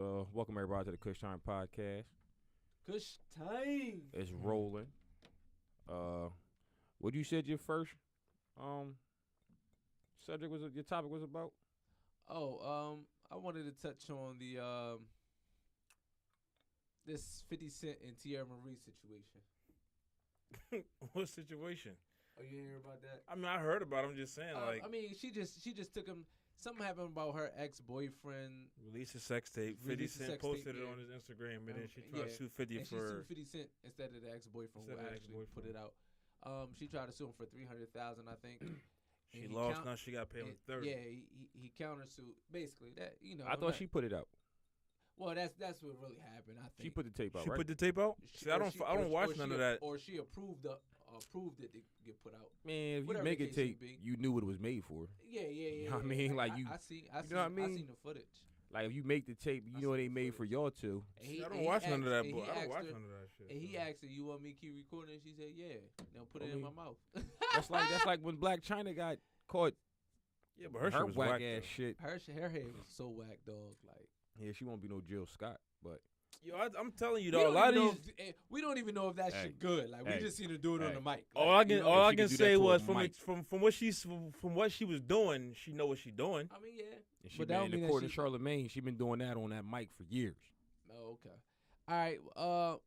Welcome everybody to the KushTimesPodcast. Kush time. It's rolling. What you said your first subject was your topic was about? I wanted to touch on the this 50 Cent and Tierra Marie situation. What situation? Oh, you didn't hear about that? I mean, I heard about it. I'm just saying, she just took him. Something happened about her ex-boyfriend. released a sex tape. 50 Cent posted it on his Instagram, and then she tried to sue 50 and for. She sued 50 Cent instead of the ex-boyfriend who actually put it out. She tried to sue him for $300,000, I think. She lost. Now she got paid him $30,000. Yeah, he countersued. Basically, that I thought she put it out. Well, that's what really happened. I think She put the tape out. She right? put the tape out. See, I don't watch none of that. Or she approved it to get put out. Man, if Whatever you make the a case tape, may be. you knew what it was made for. Yeah. You know what I mean? Like I see. know what I mean? I seen the footage. Like if you make the tape, you know what they made for y'all two. See, I don't watch none of that, boy. I don't watch none of that shit. And he asked her, "You want me to keep recording?" And she said, "Yeah." Now put it in my mouth. That's like when Black China got caught. Yeah, but her shit was whack whack ass though. shit. Her hair was so whack, dog. Like, Yeah, she won't be no Jill Scott, but Yo, I'm telling you though, a lot of these. we don't even know if that shit good. Like, we just seen her do it on the mic. All I can say was from what she was doing, she know what she doing. I mean, yeah. and she been in the court of Charlemagne. She been doing that on that mic for years. Oh, okay. All right.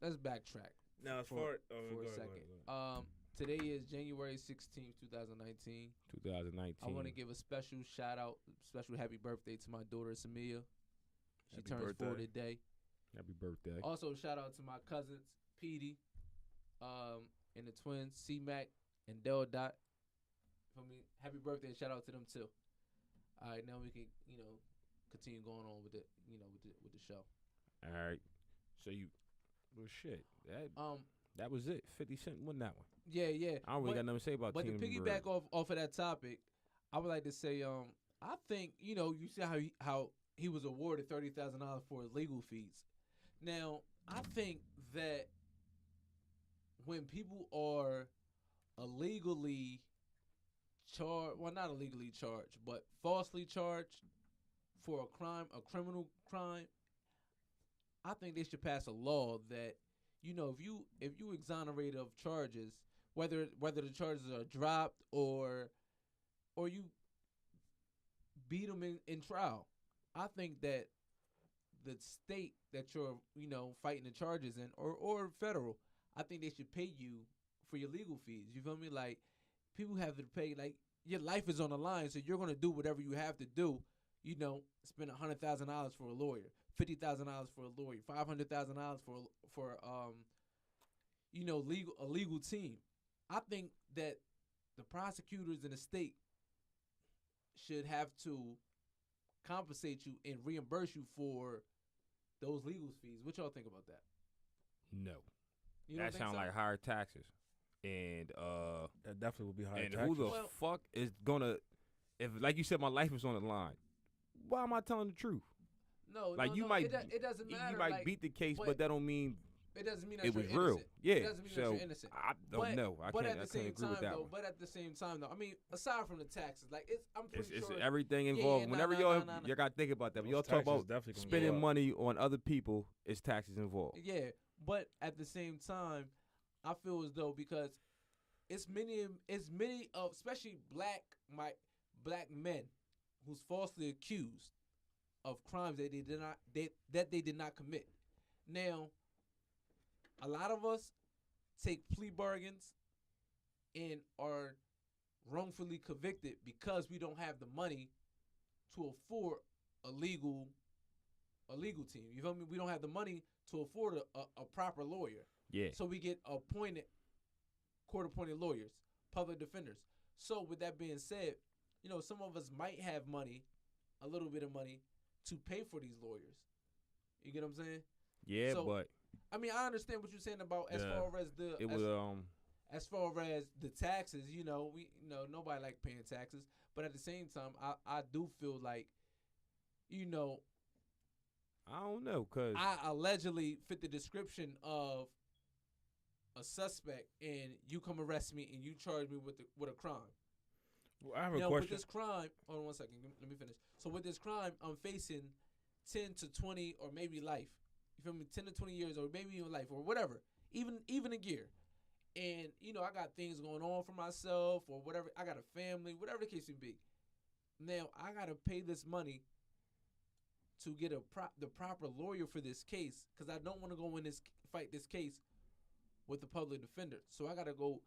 Let's backtrack. Now, for a second. Today is January 16th, 2019. 2019. I want to give a special shout out, special happy birthday to my daughter Samia. She Happy turns birthday. 4 today. Happy birthday. Also, shout out to my cousins, Petey, and the twins, C-Mac and Del Dot. For me, happy birthday and shout out to them too. All right, now we can, continue going on with the, with the show. All right. So shit. That was it. 50 Cent won that one. Yeah. I don't really got nothing to say about But to piggyback off of that topic, I would like to say, I think, you see how he was awarded $30,000 for his legal fees. Now, I think that when people are illegally charged, well, not illegally charged, but falsely charged for a crime, a criminal crime, I think they should pass a law that, if you exonerate of charges, whether the charges are dropped or you beat them in trial, I think that the state that you're, fighting the charges in, or federal, I think they should pay you for your legal fees. You feel me? Like, people have to pay, like, your life is on the line, so you're gonna do whatever you have to do. Spend $100,000 for a lawyer, $50,000 for a lawyer, $500,000 for a legal team. I think that the prosecutors in the state should have to compensate you and reimburse you for those legal fees. What y'all think about that? No. You don't That think sounds so? like higher taxes. And That definitely would be higher and taxes. who the fuck is gonna, if like you said, my life is on the line, why am I telling the truth? No, Like, no, you no, might it doesn't matter. You might like, beat the case, but but that don't mean it doesn't mean that it was you're real. innocent. Yeah. It doesn't mean that So you're innocent. I don't know. I But can't at the agree same with time, that though, one. but at the same time, though, I mean, aside from the taxes, like I'm pretty It's sure everything Yeah, involved. yeah, Whenever nah, y'all nah. you gotta think about that. When Those y'all talk taxes about definitely gonna go spending up. money on other people, it's taxes involved. Yeah, but at the same time, I feel as though because it's many of especially black men who's falsely accused of crimes that they did not commit. Now, a lot of us take plea bargains and are wrongfully convicted because we don't have the money to afford a legal team. You feel me? We don't have the money to afford a proper lawyer. Yeah. So we get court-appointed lawyers, public defenders. So with that being said, some of us might have money, a little bit of money, to pay for these lawyers. You get what I'm saying? Yeah, So, but I mean, I understand what you're saying about as far as the it was as far as the taxes. Nobody like paying taxes, but at the same time, I do feel like, I don't know, cause I allegedly fit the description of a suspect, and you come arrest me and you charge me with a crime. Well, I have a Now, question. with this crime, hold on one second, let me finish. So with this crime, I'm facing 10 to 20 or maybe life. You feel me? 10 to 20 years or maybe even life or whatever. Even a year. And, I got things going on for myself or whatever. I got a family, whatever the case may be. Now, I got to pay this money to get the proper lawyer for this case because I don't want to go fight this case with the public defender. So I got to go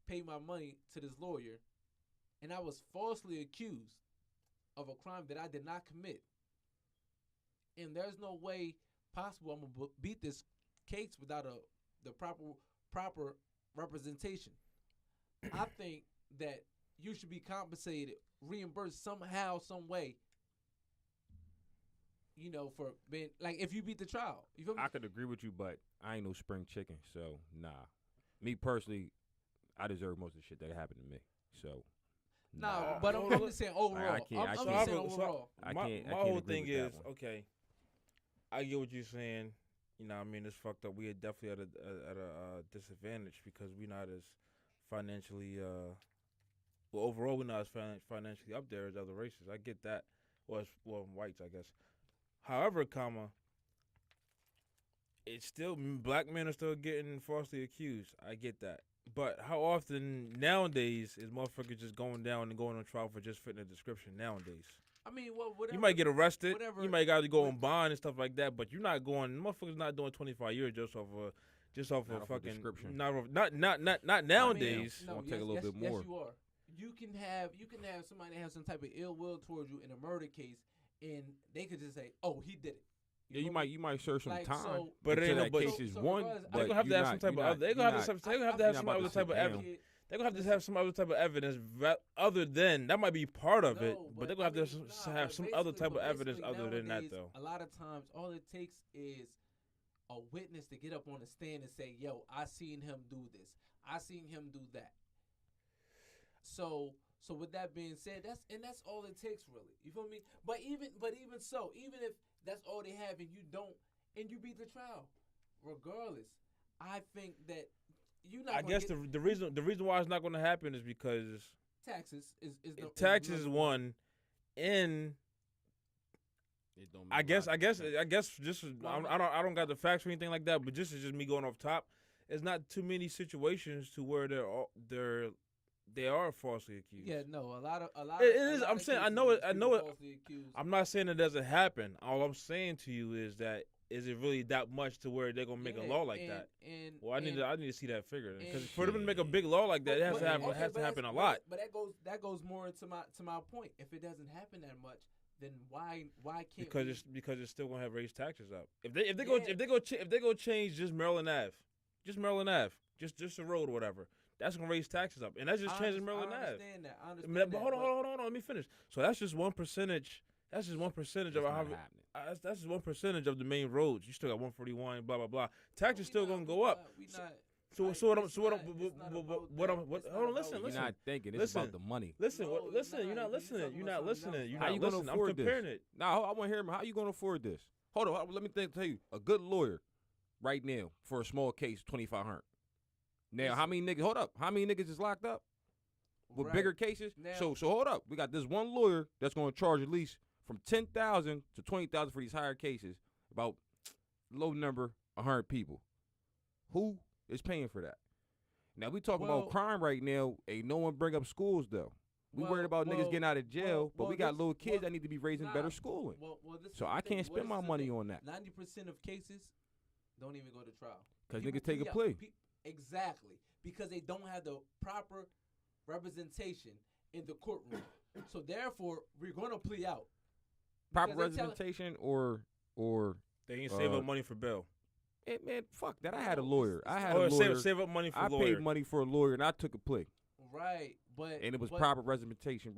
pay my money to this lawyer. And I was falsely accused of a crime that I did not commit. And there's no way possible I'm going to beat this case without the proper representation. I think that you should be compensated, reimbursed somehow, some way, for being, like, if you beat the trial. You feel me? I could agree with you, but I ain't no spring chicken, so nah. Me personally, I deserve most of the shit that happened to me, so. Nah, but I'm just saying overall. I'm just saying overall. My whole thing is, okay, I get what you're saying. I mean, it's fucked up. We are definitely at a disadvantage because we're not as financially, overall we're not as financially up there as other races. I get that. Well, whites, I guess. However, it's still, black men are still getting falsely accused. I get that. But how often nowadays is motherfuckers just going down and going on trial for just fitting a description nowadays? I mean, whatever. You might get arrested. You might got to go on bond and stuff like that. But you're not going. Motherfuckers not doing 25 years just off a fucking description. Not nowadays. No, I'll take a little bit more. Yes, you are. You can have somebody have some type of ill will towards you in a murder case, and they could just say, "Oh, he did it." You might serve some time, so, but it ain't no case is one. They're gonna have to have some type of. They're gonna have to have some other type of evidence. They're going to have some other type of evidence other than, that might be part of it, but they're going to have some other type of evidence other than that, though. A lot of times, all it takes is a witness to get up on the stand and say, yo, I seen him do this. I seen him do that. So with that being said, that's all it takes, really. You feel me? But even so, even if that's all they have and you don't, and you beat the trial, regardless, I think that I guess the reason why it's not going to happen is because taxes is one, and I guess just I don't got the facts or anything like that, but this is just me going off top. There's not too many situations to where they are falsely accused. Yeah, no, a lot. It is. I'm saying I know it. I'm not saying it doesn't happen. All I'm saying to you is that. Is it really that much to where they're gonna make a law like that? I need to see that figure because for them to make a big law like that, it has to happen a lot. But that goes more to my point. If it doesn't happen that much, then why can't? Because it's still gonna have raised taxes up. If they go change just Maryland Ave, just a road or whatever, that's gonna raise taxes up, and that's just changing Maryland Ave. I understand that. But hold on, let me finish. So that's just 1%. That's just 1% of how. That's just 1% of the main roads. You still got 141, blah blah blah. Taxes still gonna go up. Hold on, listen. You're not thinking. It's about the money. Listen, You're not listening. How you gonna afford this? Nah, I want to hear him. How you gonna afford this? Hold on, let me tell you. A good lawyer, right now, for a small case, $2,500. Now, how many niggas? Hold up, how many niggas is locked up with bigger cases? So hold up. We got this one lawyer that's gonna charge at least from $10,000 to $20,000 for these higher cases, about low number 100 people. Who is paying for that? Now we talking about crime right now. Ain't no one bring up schools though. We worried about niggas getting out of jail, but we got little kids that need to be raised in better schooling. So I can't spend my money on that. 90% of cases don't even go to trial because niggas take a plea. Exactly, because they don't have the proper representation in the courtroom. So therefore, we're gonna plea out. Proper representation or they ain't save up money for bail. Man, fuck that. I had a lawyer. Save up money for a lawyer. I paid money for a lawyer and I took a plea. Right, and it was proper representation.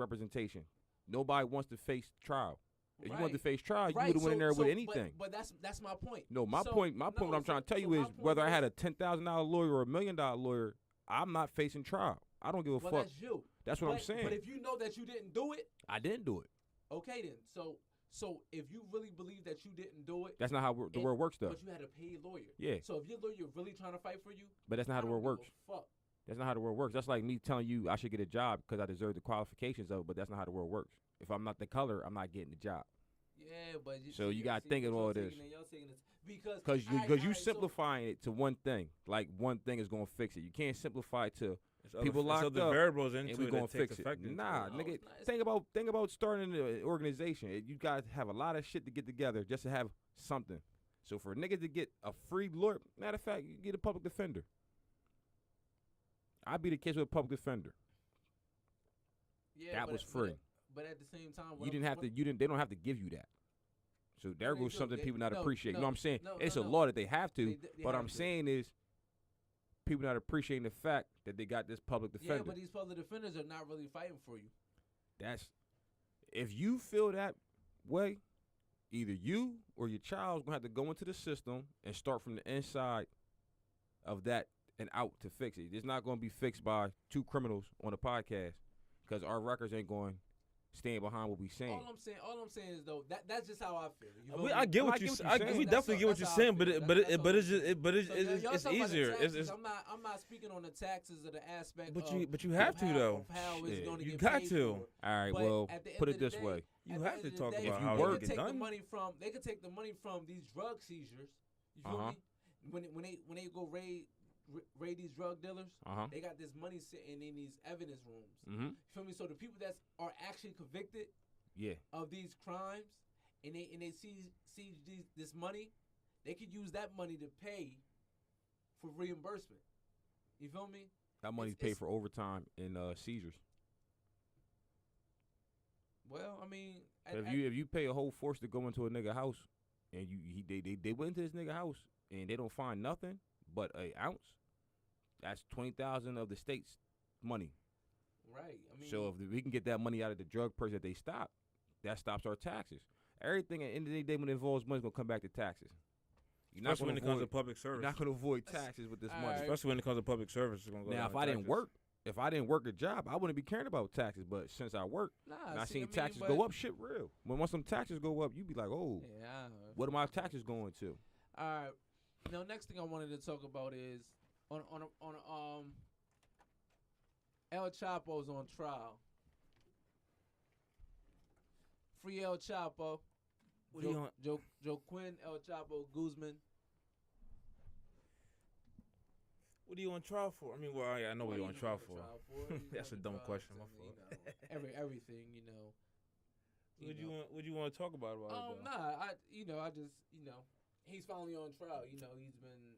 Nobody wants to face trial. If you want to face trial, you would have went in there with anything. But that's my point. No, my point. What I'm trying to tell you is whether I had a $10,000 lawyer or $1 million lawyer, I'm not facing trial. I don't give a fuck. That's you. That's what I'm saying. But if you know that you didn't do it, I didn't do it. Okay then. So if you really believe that you didn't do it, that's not how the world works, though. But you had to pay a lawyer. Yeah. So if your lawyer really trying to fight for you, but that's not how the world works. Fuck. That's not how the world works. That's like me telling you I should get a job because I deserve the qualifications of it, but that's not how the world works. If I'm not the color, I'm not getting the job. Yeah, Yeah, but so you got to think of all this. Because you simplifying it to one thing. Like one thing is gonna fix it. You can't simplify it to people locked up. The variables into and we gonna fix it. Nah, nigga. Think about starting an organization. You guys have a lot of shit to get together just to have something. So for a nigga to get a free lawyer, matter of fact, you get a public defender. I'd be the case with a public defender. Yeah, that was free. But at the same time, they don't have to give you that. So there goes something people not appreciate. You know what I'm saying? It's a law that they have to. But I'm saying is people not appreciating the fact that they got this public defender. Yeah, but these public defenders are not really fighting for you. If you feel that way, either you or your child's gonna have to go into the system and start from the inside of that and out to fix it. It's not gonna be fixed by two criminals on a podcast because our records ain't going stand behind what we saying. All I'm saying is though that's just how I feel. I get what you saying. We definitely get what you're saying, but it's easier. I'm not speaking on the taxes or the aspect. But you have to though. How it's going to get you got paid to. For. All right. Well, put it this way. You have to talk about how it gets done. They could take the money from these drug seizures. You feel me? When they go raid these drug dealers, they got this money sitting in these evidence rooms. You feel me? So the people that are actually convicted of these crimes and they seize this money, they could use that money to pay for reimbursement. You feel me? That money's paid for overtime and seizures. Well, I mean, if you pay a whole force to go into a nigga house and they went into this nigga house and they don't find nothing but an ounce, that's $20,000 of the state's money. Right. I mean, so if we can get that money out of the drug purse that they stop, that stops our taxes. Everything at the end of the day when it involves money is gonna come back to taxes. Especially when it comes to public service. You're not gonna avoid taxes with this money. Especially when it comes to public service, it's gonna go now. If I didn't work a job, I wouldn't be caring about taxes. But since I work, and I seen taxes go up, shit real. Once some taxes go up, you be like, oh, what are my taxes going to? All right. Now, next thing I wanted to talk about is on El Chapo's on trial. Free El Chapo. Joaquin El Chapo Guzman. What are you on trial for? I mean, well, I know what you're on trial for. That's a dumb question. My fault. Everything, you know. What do you want to talk about it? I just he's finally on trial. You know, he's been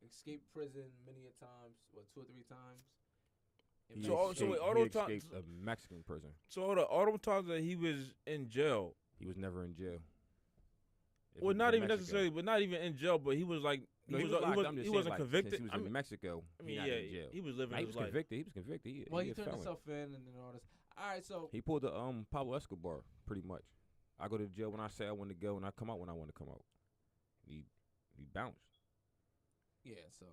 escaped prison many a times, 2 or 3 times. He escaped a Mexican prison. So all those times that he was in jail, he was never in jail. Well, not even necessarily, but not even in jail. But he was like, he wasn't convicted. He was in Mexico. I mean, yeah, in jail. He was living. He was convicted. He was convicted. He turned himself in and all this. All right, so he pulled the Pablo Escobar pretty much. I go to jail when I say I want to go, and I come out when I want to come out. He bounced. Yeah, so.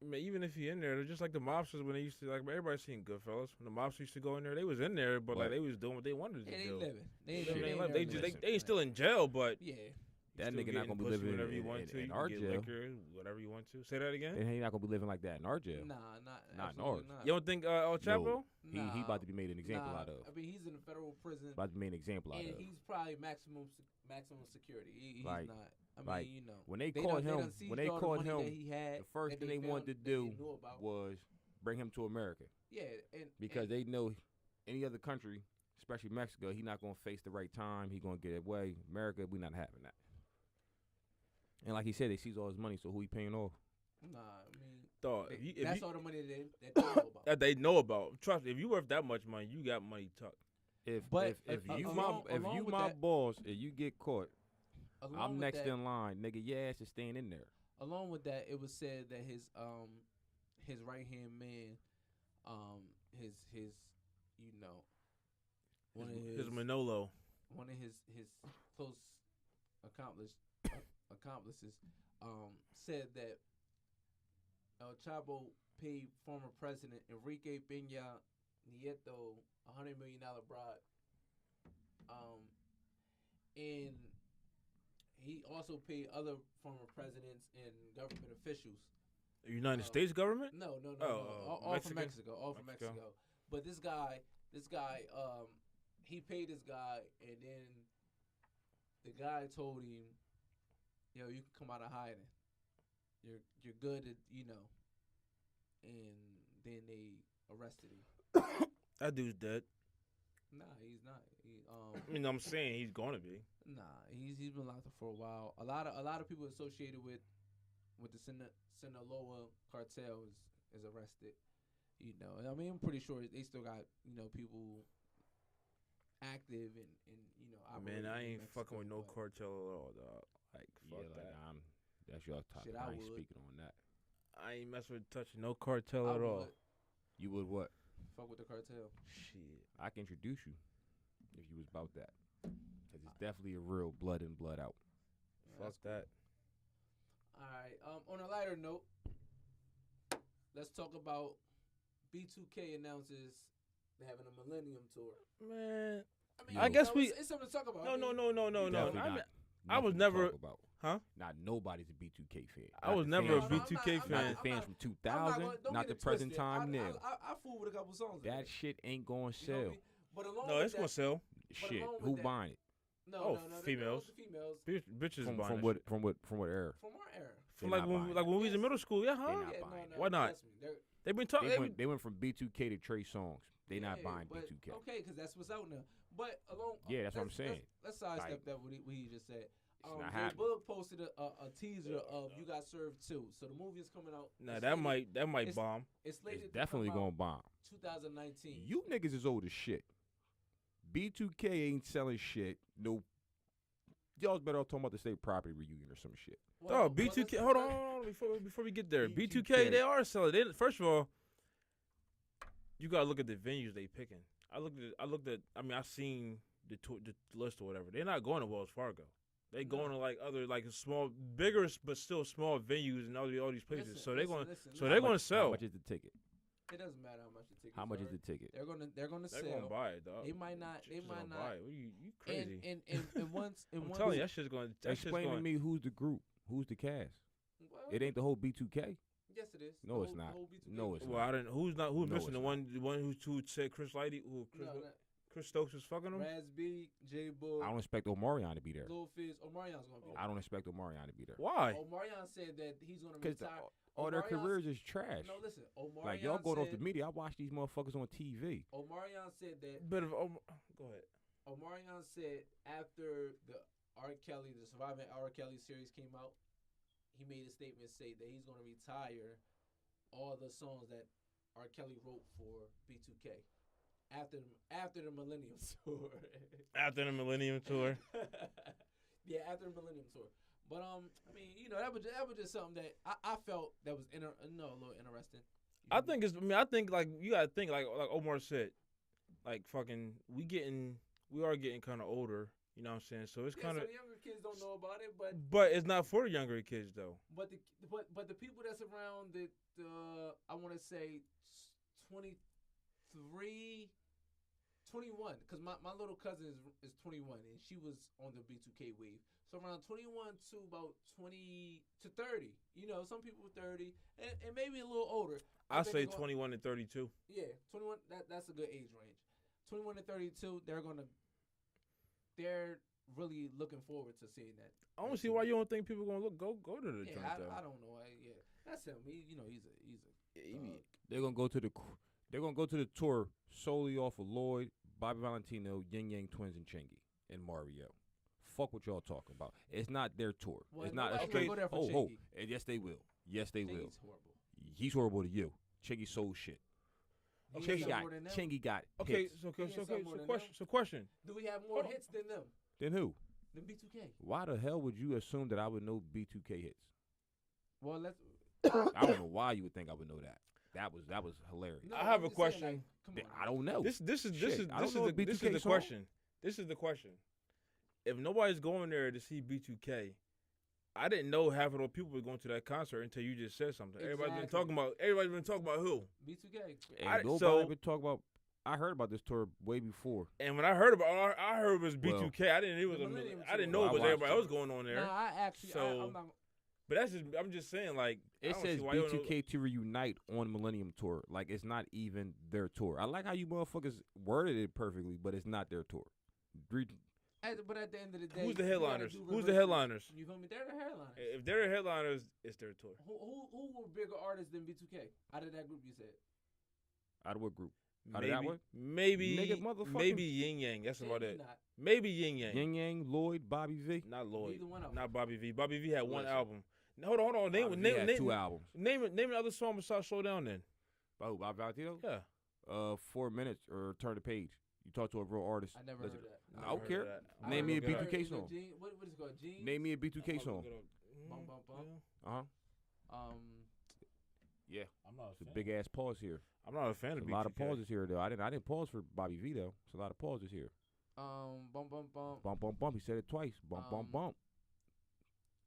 I mean, even if he in there, they're just like the mobsters when they used to, like, everybody seen Goodfellas. When the mobsters used to go in there, they was in there, but like they was doing what they wanted to do. They ain't still in jail, but yeah. That nigga not gonna be living whatever you want to. In our jail. Liquor, whatever you want to. Say that again. And he not gonna be living like that in our jail. Nah, not in ours. Not. You don't think El Chapo? No. He about to be made an example out of. I mean, he's in a federal prison. About to be made an example out of. And he's probably maximum security. He's not. I mean, you know. When they caught him, the first thing they wanted to do was bring him to America. Yeah, because they know any other country, especially Mexico, he not gonna face the right time. He gonna get away. America, we not having that. And like he said, they seize all his money, so who he paying off? Nah, I mean, that's all the money that they know about. That they know about. Trust me, if you worth that much money, you got money tucked. If you my boss and you get caught, I'm next in line, nigga. Your ass is staying in there. Along with that, it was said that his right hand man, his his Manolo, one of his close accomplices, said that El Chapo paid former President Enrique Peña Nieto $100 million bribe, and he also paid other former presidents and government officials. The United States government? No. All from Mexico. All from Mexico. But this guy, he paid this guy, and then the guy told him, "Yo, you can come out of hiding. You're good at and then they arrested him. That dude's dead. Nah, he's not. I'm saying he's gonna be. Nah, he's been locked up for a while. A lot of people associated with the Sinaloa cartel is arrested. I'm pretty sure they still got people active and Man, I ain't fucking with no cartel at all, dog. Like fuck that. That's your topic. I ain't speaking on that. I ain't messing with touching no cartel at all. You would what? Fuck with the cartel. Shit. I can introduce you if you was about that. Cause it's definitely a real blood in, blood out. Fuck that. All right. On a lighter note, let's talk about B2K announces they're having a Millennium Tour. Man, I guess it's something to talk about. No. I was never. Huh? Not nobody's a B2K fan. I was never a B2K fan. Not the fans from 2000, not the present time now. I fool with a couple songs. That shit ain't gonna sell. No, it's gonna sell. Shit, who buying it? No, females. Bitches from buying what it. From what era? From our era. From like when we was in middle school, yeah, huh? Why not? They've been talking. They went from B2K to Trey Songs. They not buying B2K. Okay, because that's what's out now. But along. Yeah, that's what I'm saying. Let's sidestep that what he just said. Jay Bug posted a teaser of You Got Served 2. So the movie is coming out. Nah, that might bomb. It's definitely gonna bomb. 2019. You niggas is old as shit. B2K ain't selling shit. No. Y'all's better off talking about the state property reunion or some shit. Well, B2K. Hold on, before we get there. B2K, they are selling. First of all, you gotta look at the venues they picking. I seen the list or whatever. They're not going to Wells Fargo. They going to like other small, bigger but still small venues and all these places. They're going to sell. How much is the ticket? It doesn't matter how much the ticket. How much is the ticket? They're gonna sell. They're gonna buy it, dog. They might not. Buy it. You crazy? And once. I'm telling you, that shit's going. Explain to me who's the group, who's the cast. Well, it ain't the whole B2K. Yes, it is. No, it's not. No, it's not. Well, I didn't. Who's missing? The one who said Chris Lighty, Chris Stokes was fucking him? Raz B, J Bull. I don't expect Omarion to be there. Lil Fizz. Omarion's going to be there. I don't expect Omarion to be there. Why? Omarion said that he's going to retire. All their careers is trash. No, listen. Omarion like, y'all going off the media. I watch these motherfuckers on TV. Omarion said that. Go ahead. Omarion said after the Surviving R. Kelly series came out, he made a statement say that he's going to retire all the songs that R. Kelly wrote for B2K. After the Millennium Tour. After the Millennium Tour. Yeah, after the Millennium Tour. But that was just something that I felt that was a little interesting. I think like you gotta think like Omar said, like fucking we are getting kind of older. You know what I'm saying? So it's kind of. So the younger kids don't know about it, but it's not for the younger kids though. But the people that's around I want to say 23. 21, because my little cousin is 21, and she was on the B2K wave. So around 21 to about 20 to 30. Some people 30, and maybe a little older. I say 21 to 32. Yeah, 21. That's a good age range. 21 to 32, they're really looking forward to seeing that. I don't see why you don't think people gonna go to the joint though. I don't know. That's him. He's a. They're gonna go to the tour solely off of Lloyd, Bobby Valentino, Yin Yang Twins, and Chingy and Mario. Fuck what y'all talking about. It's not their tour. Well, it's not a straight. And yes, they will. Yes, they will. Horrible. He's horrible to you. Chingy sold shit. Chingy got. Okay, hits. So question. Do we have more hits than them? Than who? Than B2K. Why the hell would you assume that I would know B2K hits? Well, let's. I don't know why you would think I would know that. That was hilarious. No, I have a question. I don't know. This is the question. This is the question. If nobody's going there to see B2K, I didn't know half of those people were going to that concert until you just said something. Exactly. Everybody's been talking about who? B2K. Nobody been talking about. I heard about this tour way before. And when I heard it was B2K. I didn't know it was everybody else going on there. No, I actually. So, But that's just, I'm just saying, like, it says B2K to reunite on Millennium Tour. Like, it's not even their tour. I like how you motherfuckers worded it perfectly, but it's not their tour. But at the end of the day, who's the headliners? Who's the headliners? You feel me? They're the headliners. If they're the headliners, it's their tour. Who were bigger artists than B2K out of that group you said? Out of what group? Out of that one? Maybe Yin Yang. That's about it. Maybe Yin Yang. Yin Yang, Lloyd, Bobby V. Not Lloyd. Neither one of them. Not Bobby V. Bobby V had one album. Hold on. Name 2 albums. Name another song besides Slow Down then. Oh, Bob Valentino? Yeah. 4 minutes or Turn the Page. You talk to a real artist. I never heard that. I don't care. Name me a B2K song. What is it called? Jeans? Name me a B2K song. Bum, bum, bum. Uh-huh. Yeah. I'm not a fan. It's a big ass pause here. I'm not a fan of B2K. A lot of pauses here though. I didn't pause for Bobby V though. It's a lot of pauses here. Bum, bum, bum. Bum, bum, bum. He said it twice. Bum, bum, bum.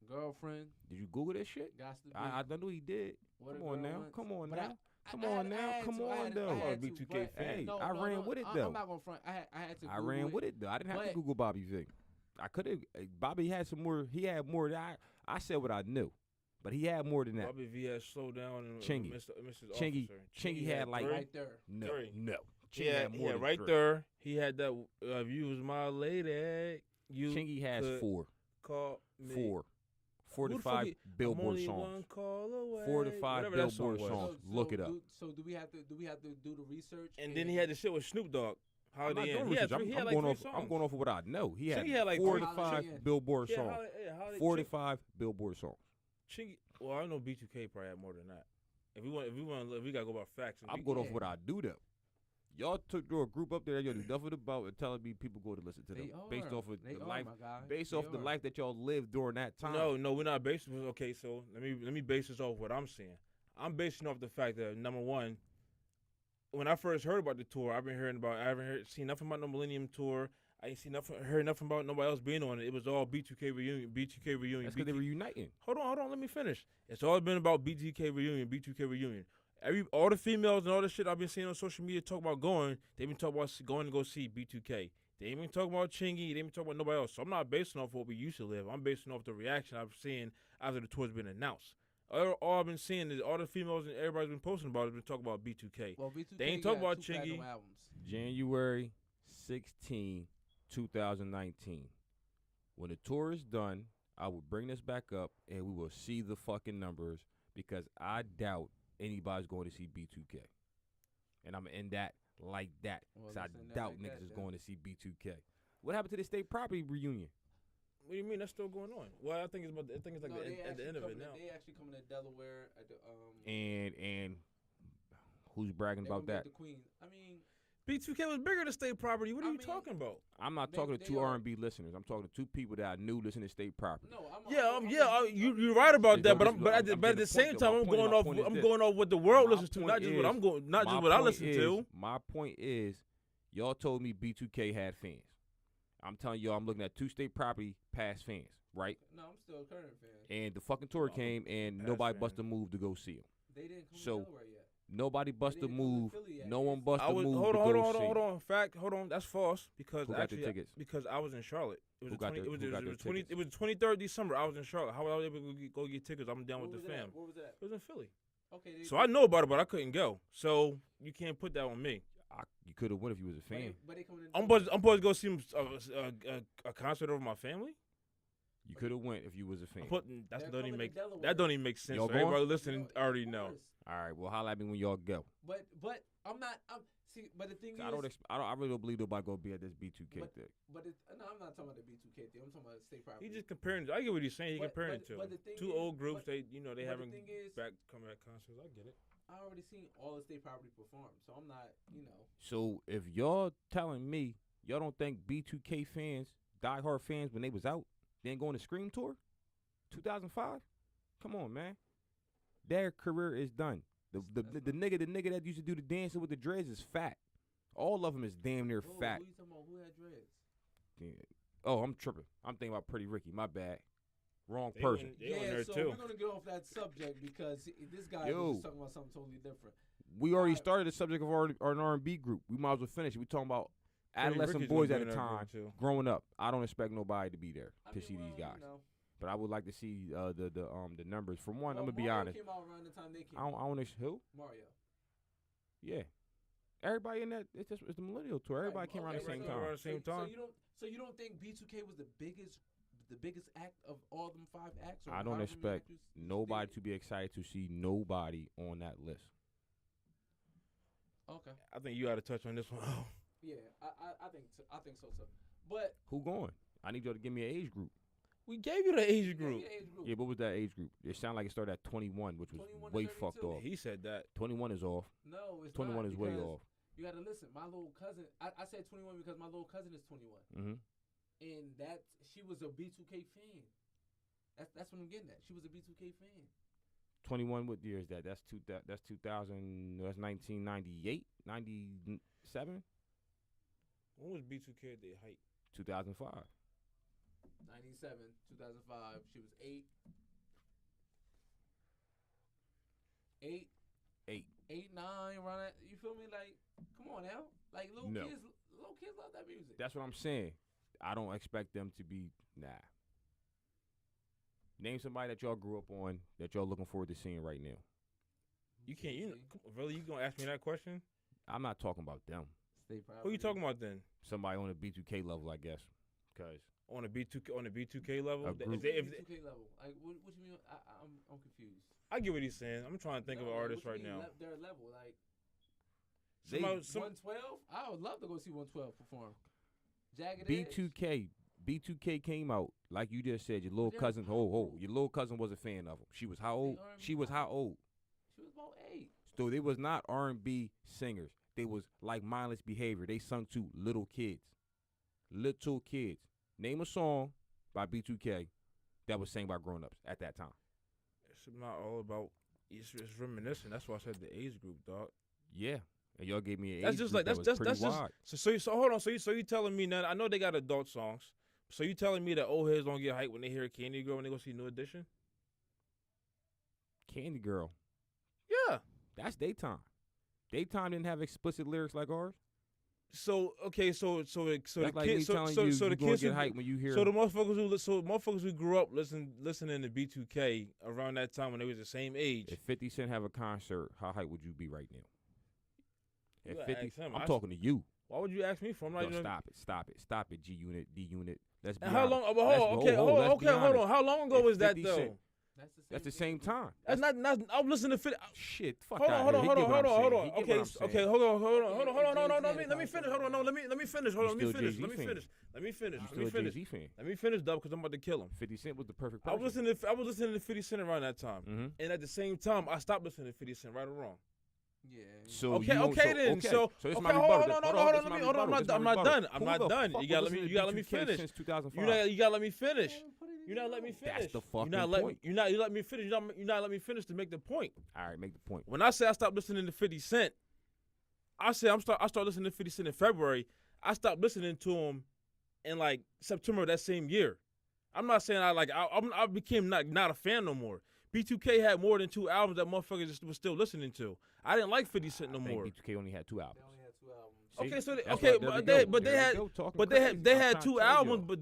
Girlfriend. Did you Google this shit? I knew he did. Come on now. Come on now. Come on though. I'm a B2K fan. Hey, I ran with it though. I'm not gonna front. I had to. I ran with it though. I didn't have to Google Bobby V. I could have. Bobby had some more. He had more than I said what I knew, but he had more than that. Bobby V had slowed down and Chingy. Chingy had like right there. No. Yeah, right there. He had that. You was my lady. Chingy has 4. Call me. 4. 4 to 5 Billboard songs. 4 to 5 Billboard songs. Look it up. So do we have to do the research? And then he had the shit with Snoop Dogg. I'm going off of what I know. He had like 4 to 5 Billboard songs. 4 to 5 Billboard songs. Well, I know B2K probably had more than that. If we gotta go by facts. I'm going off what I do though. Y'all threw a group up there that y'all do nothing about and telling me people go to listen to them based off of the life that y'all lived during that time. No, we're not basing. Okay, so let me base this off what I'm seeing. I'm basing off the fact that number one, when I first heard about the tour, I haven't seen nothing about no Millennium Tour. I ain't heard nothing about nobody else being on it. It was all B2K reunion. That's because they were uniting. Hold on, let me finish. It's all been about B2K reunion. All the females and all the shit I've been seeing on social media talk about they've been talking about going to go see B2K. They ain't been talking about Chingy. They ain't been talking about nobody else. So I'm not basing off what we used to live. I'm basing off the reaction I've seen after the tour's been announced. All I've been seeing is all the females and everybody's been posting about it has been talking about B2K. Well, B2K they ain't talking about Chingy. January 16, 2019. When the tour is done, I will bring this back up and we will see the fucking numbers because I doubt anybody's going to see B2K. And I'm going to end that like that. Because I doubt niggas is going to see B2K. What happened to the state property reunion? What do you mean that's still going on? Well, I think it's like at the end of it now. They actually coming to Delaware at the and who's bragging about that? The Queen. I mean, B2K was bigger than state property. What are you talking about? I'm not talking to 2 R&B listeners. I'm talking to 2 people that I knew listen to state property. No, you're right about that. But at the same time, I'm going off what the world listens to, not just what I listen to. My point is, y'all told me B2K had fans. I'm telling y'all, I'm looking at 2 state property past fans, right? No, I'm still a current fan. And the fucking tour came, and nobody bust a move to go see them. They didn't come to Delaware yet. Nobody bust a move. No one bust a move. Hold on. That's false because because I was in Charlotte. It was the 23rd December. I was in Charlotte. How was I able to go get tickets? I'm down with the fam. Where was that? It was in Philly. Okay. So I know about it, but I couldn't go. So you can't put that on me. You could have went if you was a fan. But they coming I'm supposed to go see a concert over my family. You could have went if you was a fan. That don't even make sense. So everybody listening already know. All right, well, holla at me when y'all go. But I'm not. But the thing is, I really don't believe nobody gonna be at this B2K thing. No, I'm not talking about the B2K thing. I'm talking about state property. He just comparing. I get what he's saying. He comparing it to 2 old groups. They having coming at concerts. I get it. I already seen all the state property perform, so I'm not. So if y'all telling me y'all don't think B2K fans, diehard fans, when they was out, then going to Scream Tour, 2005, come on, man. Their career is done. The nigga that used to do the dancing with the dreads is fat. All of them is damn near fat. Who you talking about? Who had dreads? Yeah. Oh, I'm tripping. I'm thinking about Pretty Ricky. My bad. Wrong person. So we're gonna get off that subject because this guy was talking about something totally different. We already started the subject of our R&B group. We might as well finish it. We talking about adolescent boys at a time growing up. I don't expect nobody to be there to see these guys. But I would like to see the numbers. From one, I'm gonna be honest. Came out around the time they came I don't know who. Mario. Yeah. Everybody in that it's the millennial tour. Everybody came around the same time. So you don't think B2K was the biggest act of all them 5 acts? I don't expect nobody to be excited to see nobody on that list. Okay. I think you got to touch on this one. Yeah, I think so too. But who going? I need y'all to give me an age group. We gave you the age group. Yeah, what was that age group? It sounded like it started at 21, which was way fucked off. He said that. 21 is off. No, it's 21 not, is way off. You got to listen. My little cousin, I said 21 because my little cousin is 21. Mm-hmm. And she was a B2K fan. That's what I'm getting at. She was a B2K fan. 21, what year is that? That's 2000. That's 1998, 97. When was B2K at their height? 2005. 97, 2005. She was 8. 8, 9, around that. You feel me? Like, come on now. Like, little kids love that music. That's what I'm saying. I don't expect them to be, nah. Name somebody that y'all grew up on that y'all looking forward to seeing right now. You can't. Really? You gonna ask me that question? I'm not talking about them. Who you talking about then? Somebody on a B2K level, I guess. Cause on a B2K level. B2K level. Like what you mean? I'm confused. I get what he's saying. I'm trying to think of an artist right now. Their level, like 112. I would love to go see 112 perform. Jagged B2K. B2K came out, like you just said, your little cousin, your little cousin was a fan of him. She was how old? She was how old? She was about 8. So they was not R&B singers. They was like mindless behavior. They sung to little kids. Little kids. Name a song by B2K that was sang by grown-ups at that time. It's not all about, it's reminiscent. That's why I said the age group, dog. Yeah. And y'all gave me an that's age just group like that's pretty just wide. So hold on. So you telling me now? I know they got adult songs. So you telling me that old heads don't get hyped when they hear Candy Girl when they go see New Edition? Candy Girl. Yeah. That's daytime. Daytime didn't have explicit lyrics like ours. So okay, so the like kids, so the kids get hyped when you hear. So the motherfuckers who grew up listening to B2K around that time when they was the same age. If 50 Cent have a concert, how hyped would you be right now? If 50, I'm talking to you. Why would you ask me for? I'm not Stop it, G Unit, D Unit. Let's be and how honest. long? Hold on. How long ago was that though? Cent, that's the same time. That's not. I'm listening to 50. Shit. Fuck. Hold on. Okay. Hold on. Let me finish. Hold on. No. Let me finish. Hold on. Let me finish, Dub, because I'm about to kill him. 50 Cent was the perfect person. I was listening to 50 Cent around that time, and at the same time, I stopped listening to 50 Cent. Right or wrong? Yeah. So okay. So this my rebuttal. Hold on. I'm not done. You gotta let me finish. Since 2005. You gotta let me finish. You're not letting me finish. That's the fucking point. You're not letting me finish. You're not letting me finish to make the point. All right, make the point. When I say I stopped listening to 50 Cent, I start listening to 50 Cent in February. I stopped listening to him in like September of that same year. I'm not saying I became not a fan no more. B2K had more than 2 albums that motherfuckers was still listening to. I didn't like 50 Cent no more. B2K only had 2 albums. They had 2 albums, but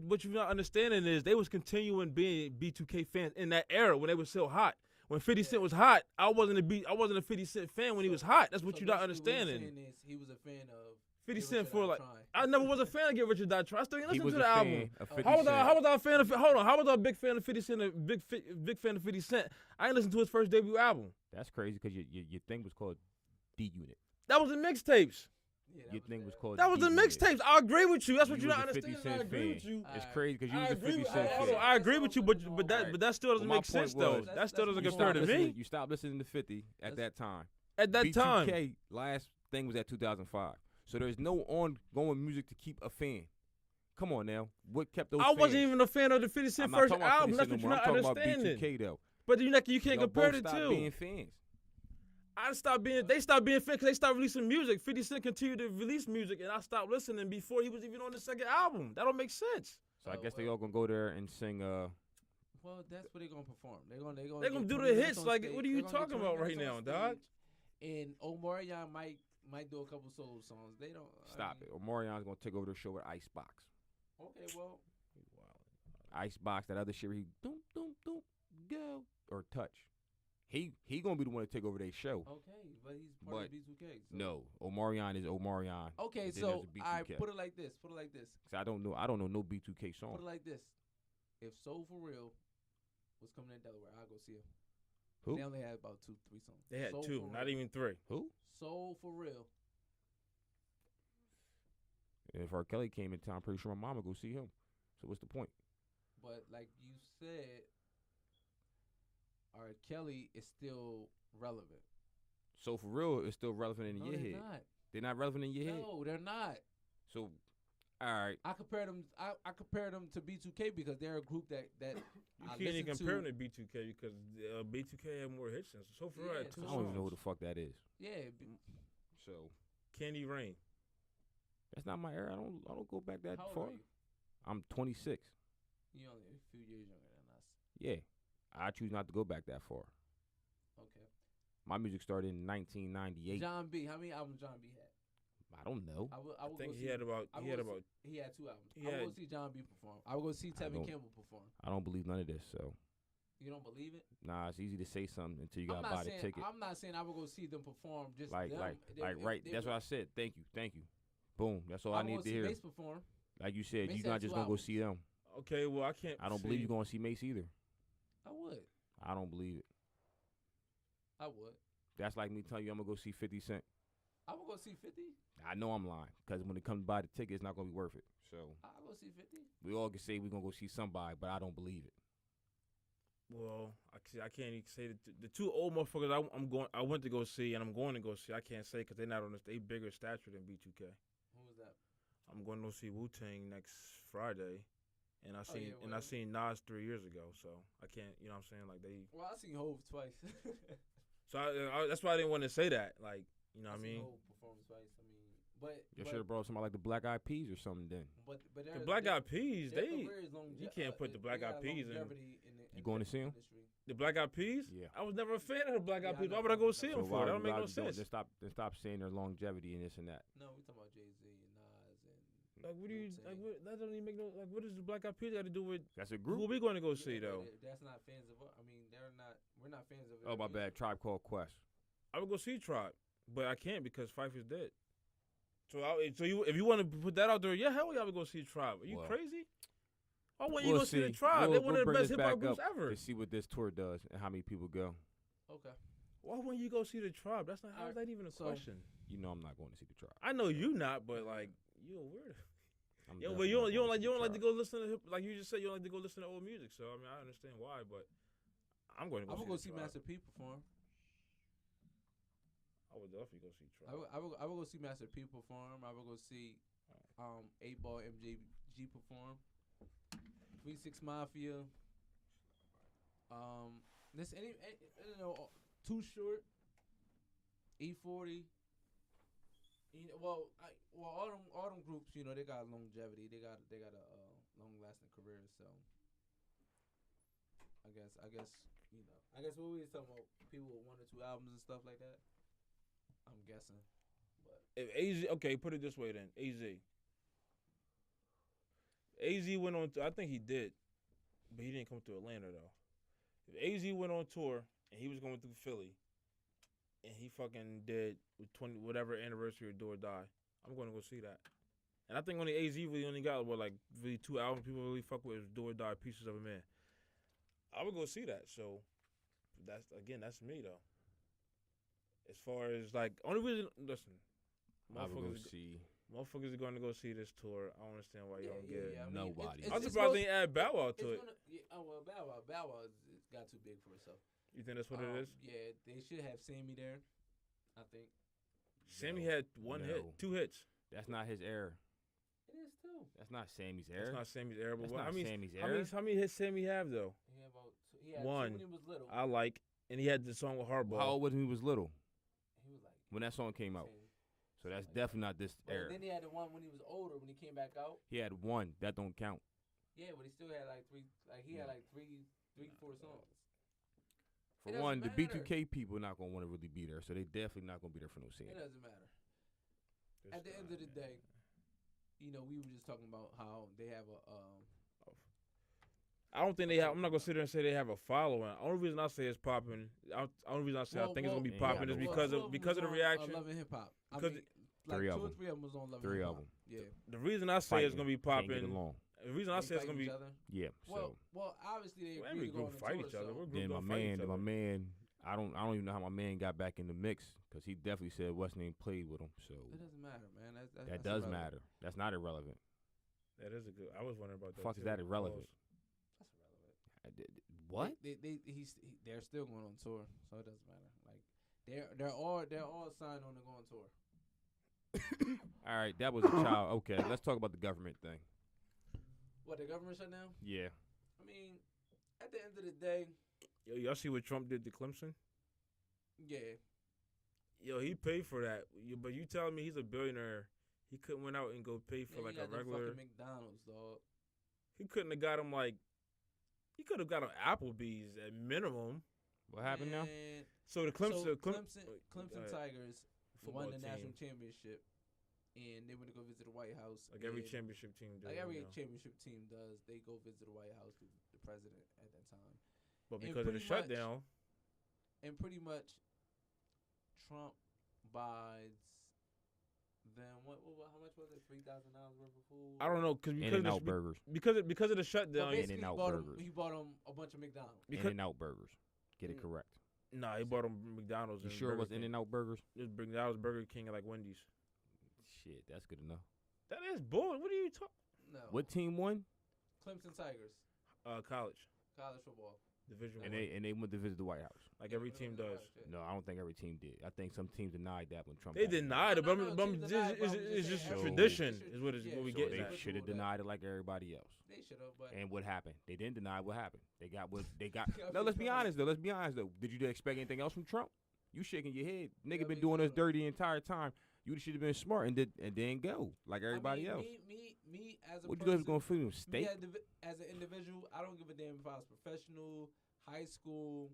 what you're not understanding is they was continuing being B2K fans in that era when they were still hot. When 50 Cent was hot, I wasn't a 50 Cent fan when he was hot. That's what you're not understanding. He was a fan of 50 Cent for like. I never was a fan of Get Rich or Die Trying. I still didn't listen to the album. How was I a fan of? Hold on. How was I a big fan of 50 Cent? A big fan of 50 Cent. I ain't listened to his first debut album. That's crazy because your thing was called D Unit. That was in mixtapes. Yeah, your thing was called. That was in mixtapes. I agree with you. That's what you're not understanding. I agree with you. It's crazy because you was a 50 Cent fan. I agree with you, but that still doesn't make sense though. That still doesn't compare to me. You stopped listening to 50 at that time. At that time, B2K last thing was at 2005. So there's no ongoing music to keep a fan. Come on now, what kept those? I wasn't even a fan of the 50 Cent first album. That's what you're not understanding. B2K though. But you can't compare the two. Being fans. They stopped being fans because they stopped releasing music. 50 Cent continued to release music, and I stopped listening before he was even on the second album. That don't make sense. So I guess they all gonna go there and sing. Well, that's what they're gonna perform. They're gonna do the hits. Like, what are you talking about right now, dog? And Omarion might do a couple solo songs. They don't stop it. Omarion's gonna take over the show with Icebox. Okay, well. Icebox, that other shit where he doom, doom, doom, go, or touch. He gonna be the one to take over their show. Okay, but he's part of B2K. So. No, Omarion is Omarion. Okay, so I put it like this. Cause I don't know no B2K song. Put it like this. If Soul For Real was coming in Delaware, I'll go see him. Who? They only had about 2-3 songs. They had Soul 2, not even 3. Who? Soul For Real. If R. Kelly came in town, I'm pretty sure my mama go see him. So what's the point? But like you said, R. Kelly is still relevant. So For Real is still relevant in your head. Not. They're not relevant in your head? No, they're not. So, all right. I compared them to B2K because they're a group that you can't even compare them to B2K because B2K had more hits than So For Real had 2 songs. I don't even know who the fuck that is. Yeah. So Candy Rain. That's not my era. I don't go back that How old far. are you? I'm 26. You only a few years younger than us. Yeah. I choose not to go back that far. Okay. My music started in 1998. John B. How many albums John B had? I don't know. I think he had 2 albums. I would go see John B perform. I would go see Tevin Campbell perform. I don't believe none of this, so. You don't believe it? Nah, it's easy to say something until you gotta buy the ticket. I'm not saying I would go see them perform. Just right. That's what I said. Thank you. Boom. That's all I need to hear. Mace perform. Like you said, Mace you're not just gonna go see them. Okay, well I can't. I don't believe you're gonna see Mace either. I would. I don't believe it. I would. That's like me telling you I'm gonna go see 50 Cent. I would go see 50. I know I'm lying because when it comes to buy the ticket, it's not gonna be worth it. So I'll go see 50. We all can say we're gonna go see somebody, but I don't believe it. Well, I can't even say the 2 old motherfuckers I went to go see and I'm going to go see. I can't say because they're not on they bigger stature than B2K. Who was that? I'm going to go see Wu-Tang next Friday, and I seen Nas 3 years ago, so I can't. You know what I'm saying? Like they. Well, I seen Hov twice. So that's why I didn't want to say that. Like, you know what I mean? Hov performed twice. I mean, but you should have brought somebody like the Black Eyed Peas or something then. But the Black Eyed Peas, you can't put the Black Eyed Peas in. You going to see them? The Black Eyed Peas? Yeah. I was never a fan of the Black Eyed Peas. Why would I go see them for? That don't make no sense. Then stop saying their longevity and this and that. No, we talking about Jay-Z and Nas and. Like, what do you that doesn't even make no like. What does the Black Eyed Peas got to do with? That's a group. Who are we going to go see though? That's not fans of. I mean, we're not fans of. Oh my bad. Tribe Called Quest. I would go see Tribe, but I can't because Phife is dead. So if you want to put that out there, yeah, hell yeah, I would go see Tribe. Are you crazy? Oh, when you go see the Tribe, they're one of the best hip hop groups ever. To see what this tour does and how many people go. Okay. Why wouldn't you go see the Tribe? That's not. How is that even a question? You know I'm not going to see the Tribe. I know you not, but like you a weirdo. Yeah, but you don't like to go listen to like you just said you don't like to go listen to old music. So I mean I understand why, but I'm going to go see Master P perform. I would definitely go see Tribe. I would go see Master P perform. I would go see 8-Ball MJG perform. 3-6 Mafia. This any you know Too Short. E40. Well all them groups, you know, they got longevity. They got a long lasting career. So I guess you know what we was talking about, people with 1 or 2 albums and stuff like that. I'm guessing. But if AZ, okay, put it this way then. AZ went on. I think he did, but he didn't come to Atlanta though. If AZ went on tour and he was going through Philly, and he fucking did 20 whatever anniversary of Do or Die, I'm going to go see that. And I think only AZ really only got really 2 albums people really fuck with is Do or Die, Pieces of a Man. I would go see that. So that's me though. As far as like only reason, listen, motherfuckers are going to go see this tour. I don't understand why you don't get nobody. I'm surprised they add Bow Wow to it. Bow Wow got too big for itself. You think that's what it is? Yeah, they should have Sammy there. I think. Sammy had 1 hit, 2 hits. That's not his era. It is too. That's not Sammy's era. That's not Sammy's era. But Sammy's era. How many hits Sammy have though? He had 1. when he was little. I like, and he had the song with Hardball. How old was he when he was little? He was like when that song came out. So that's definitely not this era. Then he had the one when he was older, when he came back out. He had 1. That don't count. Yeah, but he still had like 3. Like he had like 3, 4 songs. For one, the B2K people are not gonna want to really be there, so they definitely not gonna be there for no scene. It doesn't matter. At the end of the day, you know, we were just talking about how they have I don't think they have. I'm not gonna sit there and say they have a following. Only reason I say it's popping. Only reason I say I think it's gonna be popping is because of the reaction. Love and Hip Hop. Because like 2 or 3 of them was on Love and Hip Hop. Yeah. The reason I say it's gonna be popping. The reason I say it's gonna be. Yeah. Well, obviously they agree to go on fight tour, each other. So. Then my man. I don't even know how my man got back in the mix because he definitely said West name played with him. So it doesn't matter, man. That does matter. That's not irrelevant. That is a good. I was wondering about that. Fuck, is that irrelevant? That's irrelevant. What? They're still going on tour, so it doesn't matter. Like they're all signed on to go on tour. All right, that was a child. Okay, let's talk about the government thing. What, the government shut down? Yeah. I mean, at the end of the day. Yo, y'all see what Trump did to Clemson? Yeah. Yo, he paid for that. But you telling me he's a billionaire? He couldn't went out and go pay for like a regular McDonald's, dog. He couldn't have got him like. He could have got him Applebee's at minimum. What happened now? So the Clemson Tigers won the national championship, and they went to go visit the White House. Like every championship team does. Like every championship team does, they go visit the White House with the president at that time. But because of the shutdown. And pretty much, Trump buys them. How much was it? $3,000 worth of food. I don't know In-N-Out burgers. Because of the shutdown. In-N-Out burgers. He bought them a bunch of McDonald's. In-N-Out burgers. Get it correct. Nah, he bought them McDonald's. You sure it was In-N-Out burgers? It was McDonald's, Burger King, and like Wendy's. Shit, that's good enough. That is bull. What are you talking? No. What team won? Clemson Tigers. College football. Division and they went to visit the White House. Like every team does. No, I don't think every team did. I think some teams denied that when Trump. They denied it, but it's just tradition. Is what we get. They should have denied it like everybody else. They should have. But and what happened? They didn't deny what happened. They got what they got. No, let's be honest though. Did you expect anything else from Trump? You shaking your head. Nigga been doing us dirty the entire time. You should have been smart and didn't go like everybody else. Me as a what person, you guys gonna feed him steak? As an individual, I don't give a damn if I was professional, high school,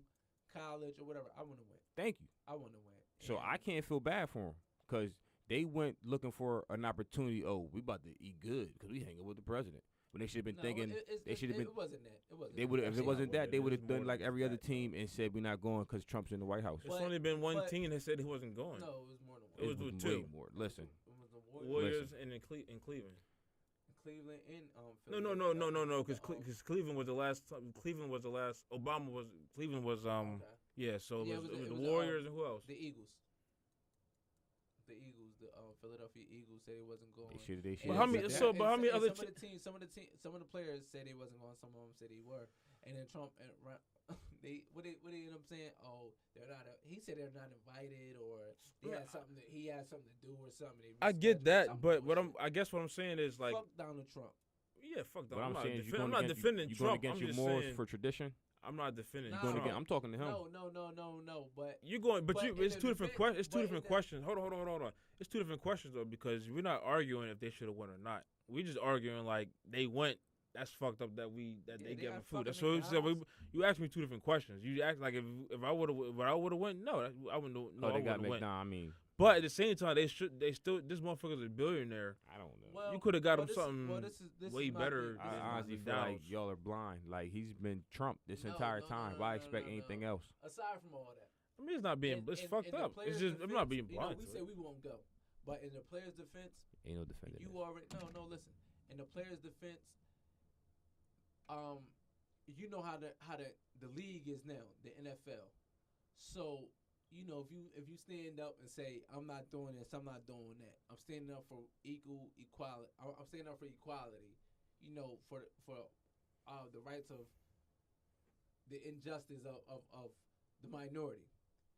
college, or whatever. I want to win. Thank you. I want to win. So I can't feel bad for him because they went looking for an opportunity. Oh, we about to eat good because we hanging with the president. When they should have been thinking, they should have been. It wasn't that. It wasn't. They would if it wasn't that, they would have done like every other team and said we're not going because Trump's in the White House. It's only been one team that said he wasn't going. No, it was more than one. It was two. More. Listen. It was the Warriors and in Cleveland. Cleveland and No, because Cleveland was the last. Cleveland was the last. Cleveland was okay. Yeah. So it was the Warriors and who else? The Eagles. The Philadelphia Eagles said it wasn't going. They should. But how many other teams? Some of the players said they wasn't going. Some of them said they were. And then Trump and they end up saying, oh, they're not. He said they're not invited, or he had something to do or something. I get that, but I guess what I'm saying is like fuck Donald Trump. Yeah, fuck Donald. I'm not defending Trump. You going against your morals for tradition. I'm not defending. I'm talking to him. No. But you're going. It's two different questions. It's two different questions. Hold on. It's two different questions though, because we're not arguing if they should have won or not. We just arguing like they went. That's fucked up that they gave them food. That's what you asked me two different questions. You asked like if I would have went. No, I wouldn't. No, they got went. I mean. But at the same time, they still. This motherfucker's a billionaire. I don't know. Well, you could have got him something this way better. I honestly feel like y'all are blind. Like he's been Trump this entire time. Why expect anything else? Aside from all that, I mean, it's not being. It's fucked up. It's just. I'm not being blind. We say we won't go, but in the players' defense, ain't no defending. You already no. Listen, in the players' defense, you know how the league is now, the NFL. So. You know, if you stand up and say I'm not doing this, I'm not doing that. I'm standing up for equality. I'm standing up for equality. You know, for the rights of the injustice of the minority.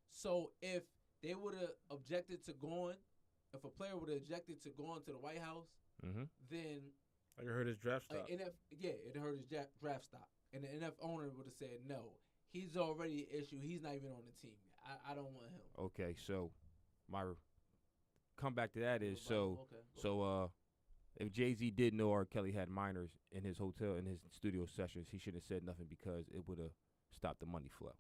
So if they would have objected to going, if a player would have objected to going to the White House, then like I heard his draft stock. It hurt his draft stock, and the NF owner would have said no. He's already an issue. He's not even on the team. I don't want him. Okay, so my comeback to that is if Jay-Z did know R. Kelly had minors in his hotel in his studio sessions, he shouldn't have said nothing because it would have stopped the money flow.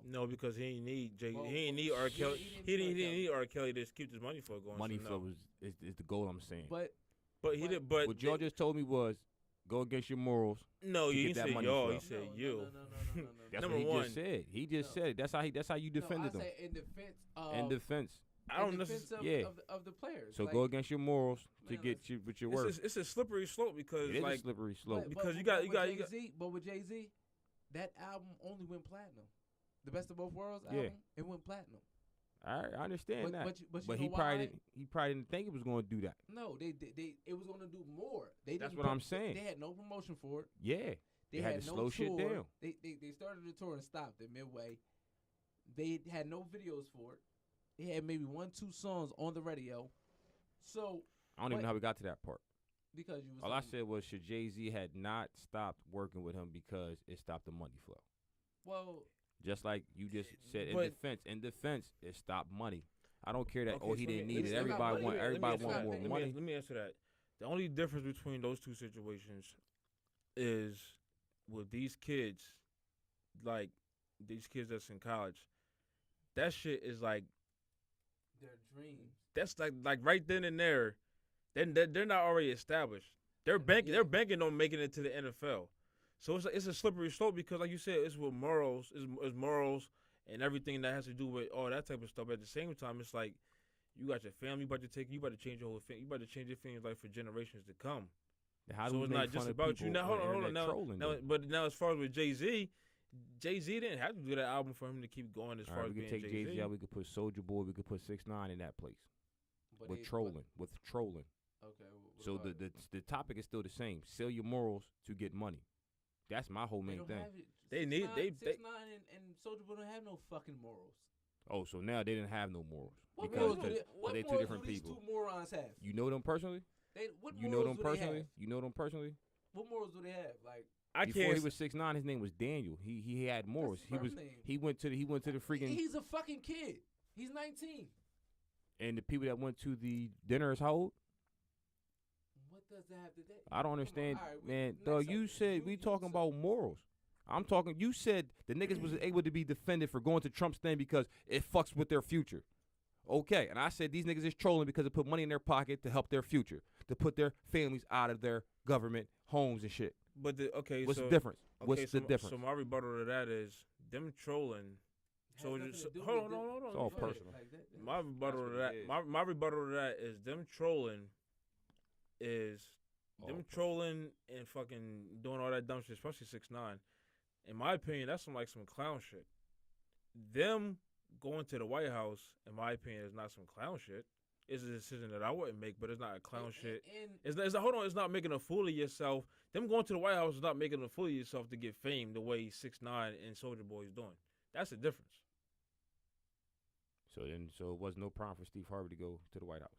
No, because he didn't need he didn't need R. Kelly. He didn't need R. Kelly to keep his money flow going. Money flow is the goal. I'm saying. But he did. But what y'all just told me was go against your morals. No, you said y'all. You said you. No. That's Number what he one. just said. He just said it. That's how you defended them. I say in defense. In defense. I don't necessarily. Of the players. So go against your morals to get you with your work. It's a slippery slope because it is a slippery slope. Because you got. But with Jay-Z, that album only went platinum. The Best of Both Worlds album, it went platinum. I understand that. But he probably didn't think it was going to do that. No, it was going to do more. That's what I'm saying. They had no promotion for it. Yeah. They had to slow shit down. They started the tour and stopped it midway. They had no videos for it. They had maybe 1-2 songs on the radio. So I don't even know how we got to that part. Because you was all I said was should Jay-Z had not stopped working with him because it stopped the money flow. Well, just like you just said in defense, it stopped money. I don't care that he didn't need it. Everybody want more money. Let me answer that. The only difference between those two situations is with these kids, like these kids that's in college, that shit is like their dreams. That's like right then and there. Then they're not already established. They're banking on making it to the NFL. So it's a slippery slope because, like you said, it's with morals, it's morals and everything that has to do with all that type of stuff. But at the same time, it's like you got your family, you about to change your whole thing. You about to change your family's life for generations to come. So it's not just about you. Now, hold on. But now, as far as with Jay-Z didn't have to do that album for him to keep going. As far as being Jay-Z, we could take Jay-Z out. We could put Soulja Boy. We could put 6ix9ine in that place. With trolling. Okay. So the topic is still the same. Sell your morals to get money. That's my whole main thing. They need 6ix9ine and Soulja Boy don't have no fucking morals. Oh, so now they didn't have no morals. What because morals they two different people. These two morons have? You know them personally? You know them personally? What morals do they have? Like before he was 6ix9ine, his name was Daniel. He had morals. He went to the freaking. He's a fucking kid. He's 19. And the people that went to the dinners, how old? What does that have to do? I don't understand, man. Dog, you said we talking about morals. I'm talking. You said the niggas was able to be defended for going to Trump's thing because it fucks with their future. Okay, and I said these niggas is trolling because they put money in their pocket to help their future, to put their families out of their government homes and shit. But what's the difference? What's the difference? So my rebuttal to that is them trolling. So just hold on. It's all personal. My rebuttal to that. My rebuttal to that is them trolling. Trolling and fucking doing all that dumb shit, especially 6ix9ine. In my opinion, that's some clown shit. Them going to the White House, in my opinion, is not some clown shit. It's a decision that I wouldn't make, but it's not a clown shit. It's not making a fool of yourself. Them going to the White House is not making a fool of yourself to get fame the way 6ix9ine and Soulja Boy is doing. That's the difference. So it was no problem for Steve Harvey to go to the White House.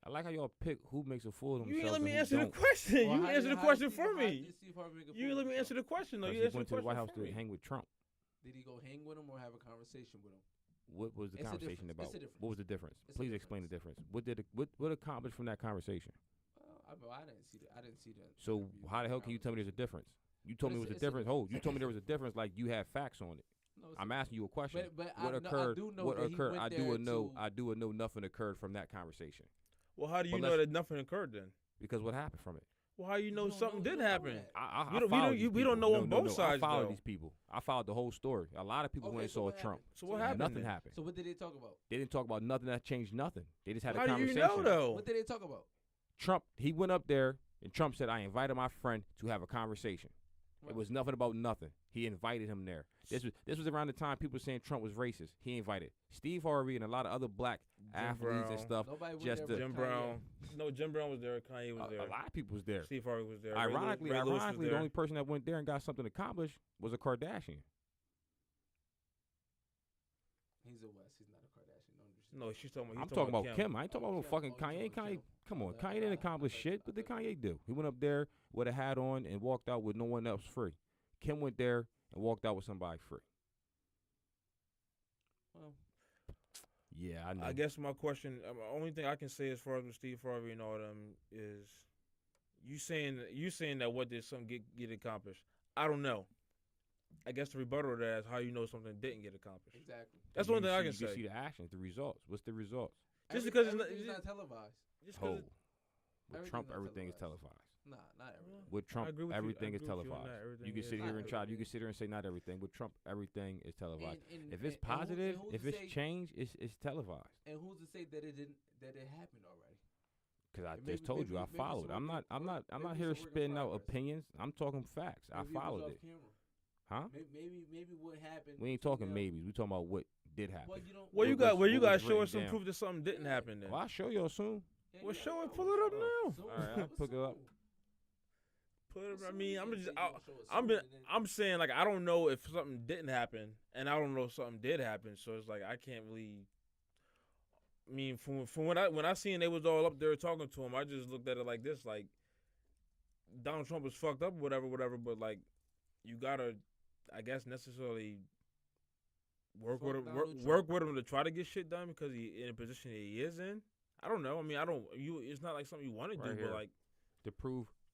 I like how y'all pick who makes a fool of themselves. You ain't let me answer the question. You answer the question for me. You ain't let me answer the question though. He went to the White House to hang with Trump. Did he go hang with him or have a conversation with him? What was the conversation about? What was the difference? Please explain the difference. What accomplished from that conversation? I didn't see that. I didn't see that. So how the hell can you tell me there's a difference? You told me it was a difference. You told me there was a difference. Like you have facts on it. No, I'm asking you a question. But what occurred? What occurred? I do know nothing occurred from that conversation. Well, how do you know that nothing occurred then? Because what happened from it? Well, how you know something did happen? We don't know on both sides. I followed these people. I followed the whole story. A lot of people went and saw Trump. So what happened? Nothing happened. So what did they talk about? They didn't talk about nothing that changed nothing. They just had a How conversation. do you know though? What did they talk about? Trump. He went up there and Trump said, "I invited my friend to have a conversation." Right. It was nothing about nothing. He invited him there. This was around the time people were saying Trump was racist. He invited Steve Harvey and a lot of other black athletes and stuff. Jim Brown. No, Jim Brown was there. Kanye was there. A lot of people was there. Steve Harvey was there. Ironically, the only person that went there and got something accomplished was a Kardashian. He's a West. He's not a Kardashian. No, she's talking about. I'm talking about Kim. I ain't talking about no fucking Kanye. Kanye, come on. Kanye didn't accomplish shit. What did Kanye do? He went up there with a hat on and walked out with no one else free. Kim went there and walked out with somebody free. Well, yeah, I know. I guess my question, the only thing I can say as far as with Steve Harvey and all them is, you saying that what did something get accomplished? I don't know. I guess the rebuttal to that is how you know something didn't get accomplished. Exactly. That's one thing I can say. You can see the actions, the results. What's the results? Just because it's not televised. What With Trump, everything is televised. Nah, not everything. With Trump, everything is televised. You can sit here and try. You can sit here and say not everything. With Trump, everything is televised. If it's positive, if it's change, it's televised. And who's to say that it happened already? Because I just told you, I followed. I'm not here spitting out opinions. I'm talking facts. I followed it. Huh? Maybe what happened. We ain't talking maybes. We talking about what did happen. Well, you got show us some proof that something didn't happen. Then. Well, I'll show y'all soon. Well, show it. Pull it up now. All right, I'll pick it up. I mean, I'm saying like I don't know if something didn't happen, and I don't know if something did happen. So it's like I can't really. I mean, from when I seen they was all up there talking to him, I just looked at it like this: like Donald Trump was fucked up, whatever. But like, you gotta, I guess, necessarily work with him to try to get shit done because he in a position that he is in. I don't know. I mean, it's not like something you want to do, but like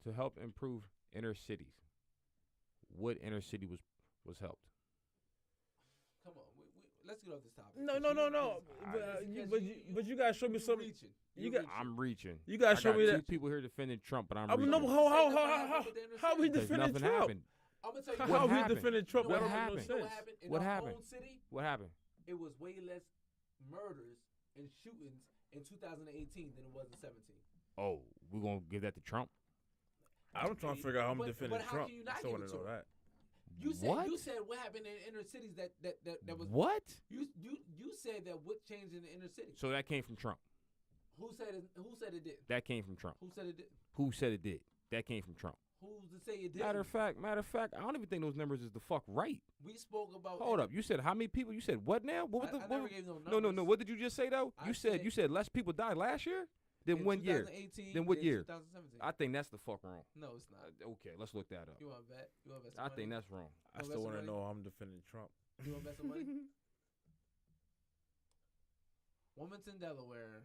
to help improve inner cities. What inner city was helped? Come on, let's get off this topic. No. But you guys show me something. I'm reaching. You guys show me that. Two people here defending Trump, but I'm reaching. No, how we defending Trump? Happened? I'm gonna tell you how we defending Trump. What happened? What happened? What happened? It was way less murders and shootings in 2018 than it was in 17. Oh, we're gonna give that to Trump? I'm trying to figure out how I'm defending Trump. I still want to know that. You said what happened in inner cities that was what? You said that what changed in the inner city. So that came from Trump. Who said it did? That came from Trump. Who said it did? Who said it did? That came from Trump. Who's to say it did? Matter of fact, I don't even think those numbers is the fuck right. We spoke about. Hold up, you said how many people? You said what now? What was I never gave no numbers. No. What did you just say though? You said less people died last year. Then one year. Then what year? 2017. I think that's the fuck wrong. No, it's not. Okay, let's look that up. You want to bet? I think that's wrong. I still want to know how I'm defending Trump. You want to bet some money? Wilmington, Delaware.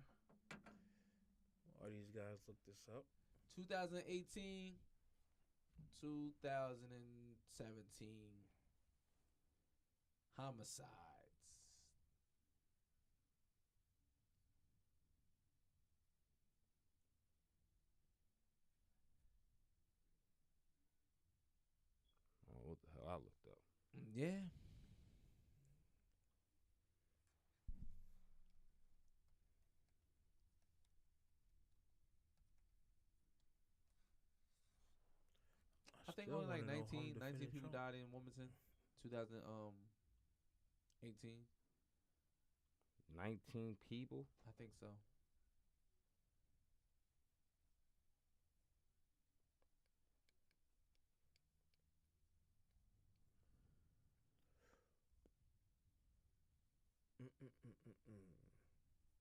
All these guys look this up. 2018, 2017 homicides. Oh, what the hell? I looked up. Yeah. I think only like 19 people died in Wilmington, 2018. 19 people? I think so.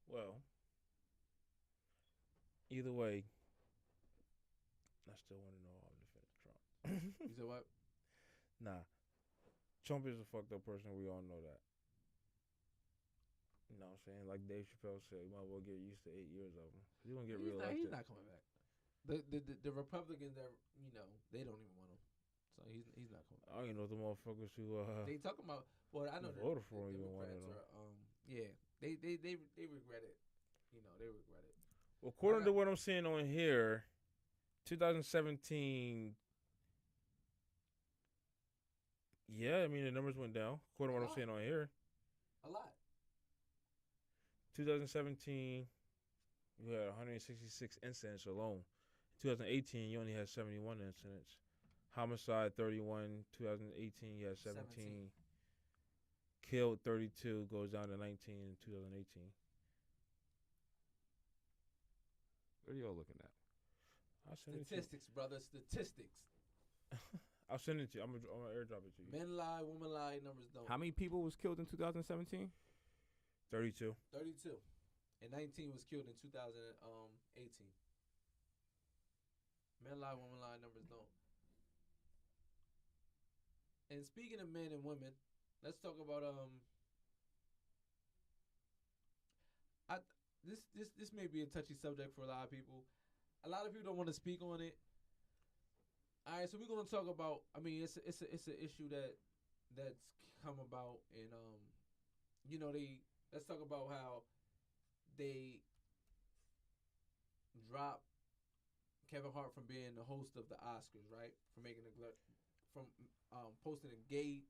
Well, either way, I still want to know how I'm defending Trump. You said what? Nah. Trump is a fucked up person. We all know that. You know what I'm saying? Like Dave Chappelle said, you might as well get used to 8 years of him. He's going to get reelected. He's not coming back. The Republicans, they don't even want him. So he's not coming back. I don't even know the motherfuckers who they talking about. Well, I know voted for him. Even one of them. Yeah, they regret it. They regret it. Well, according to what I'm seeing on here, 2017. Yeah, I mean the numbers went down. According to what I'm seeing on here, a lot. 2017, you had 166 incidents alone. 2018, you only had 71 incidents. Homicide 31. 2018, you had 17. Killed 32, goes down to 19 in 2018. What are y'all looking at? Statistics, brother. Statistics. I'll send it to you. I'm gonna airdrop it to you. Men lie, women lie, numbers don't. How many people was killed in 2017? 32. 32. And 19 was killed in 2018. Men lie, women lie, numbers don't. And speaking of men and women, let's talk about this may be a touchy subject for a lot of people. A lot of people don't want to speak on it. All right, so we're gonna talk about. I mean, it's an issue that's come about, and let's talk about how they drop Kevin Hart from being the host of the Oscars, right? From posting a gay,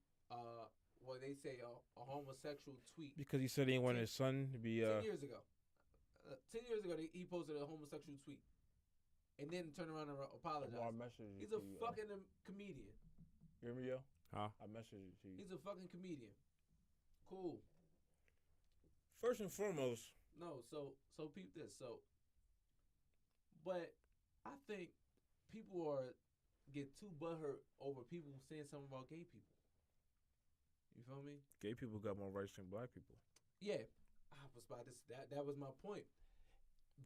what they say a homosexual tweet. Because he said he didn't want his son to be. 10 years ago. 10 years ago, he posted a homosexual tweet, and then turned around and apologized. He's a fucking comedian. You hear me, yo? Huh? I messaged it to you. He's a fucking comedian. Cool. First and foremost. No, so peep this. But I think people get too butthurt over people saying something about gay people. You feel me? Gay people got more rights than black people. Yeah, I was about this. That was my point.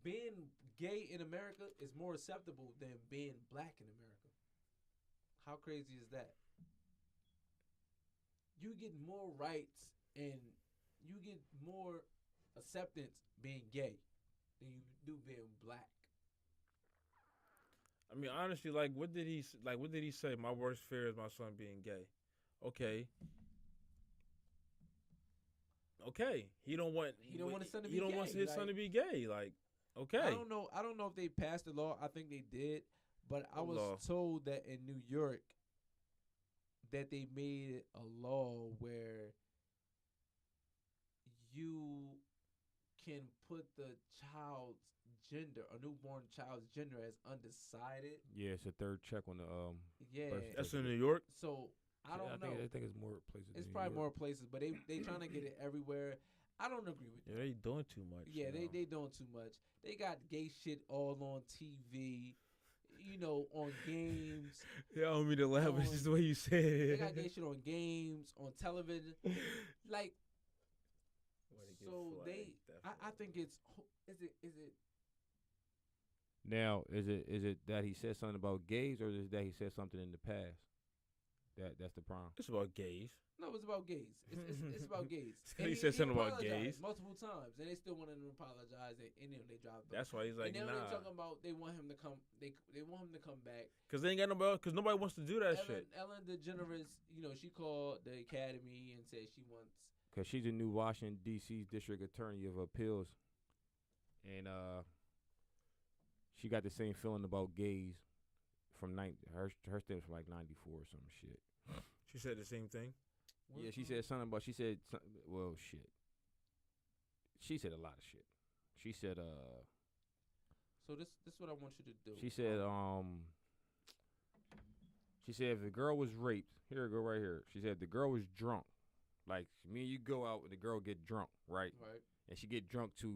Being gay in America is more acceptable than being black in America. How crazy is that? You get more rights and you get more acceptance being gay than you do being black. I mean, honestly, what did he say? My worst fear is my son being gay. Okay. He don't want his son to be gay. He don't want his son to be gay. Like, okay. I don't know if they passed the law. I think they did, but I was told that in New York that they made a law where you can put the child's gender, a newborn child's gender, as undecided. Yeah, it's a third check on the That's in New York. So I don't know. I think it's more places. It's probably more places, but they trying to get it everywhere. I don't agree with that. Yeah, they doing too much. Yeah, they doing too much. They got gay shit all on TV. On games. Yeah, I don't mean to laugh, but it's just the way you said it. They got gay shit on games, on television. Like, so I think is it. Now, is it that he said something about gays, or is it that he said something in the past? That's the problem. It's about gays. No, it's about gays. It's about gays. He said something about gays multiple times, and they still want him to apologize, and they dropped him. That's why he's like, and nah. They're talking about they want him to come. They want him to come back because they ain't got nobody. Because nobody wants to do that shit. Ellen DeGeneres, she called the Academy and said she wants. Because she's a new Washington D.C. District Attorney of Appeals, and she got the same feeling about gays from her stamp from like '94 or some shit. She said the same thing. Yeah, she said something about. She said, well, shit. She said a lot of shit. She said, So this is what I want you to do. She said, if the girl was raped, here it go right here. She said if the girl was drunk, like me and you go out and the girl get drunk, right? Right. And she get drunk to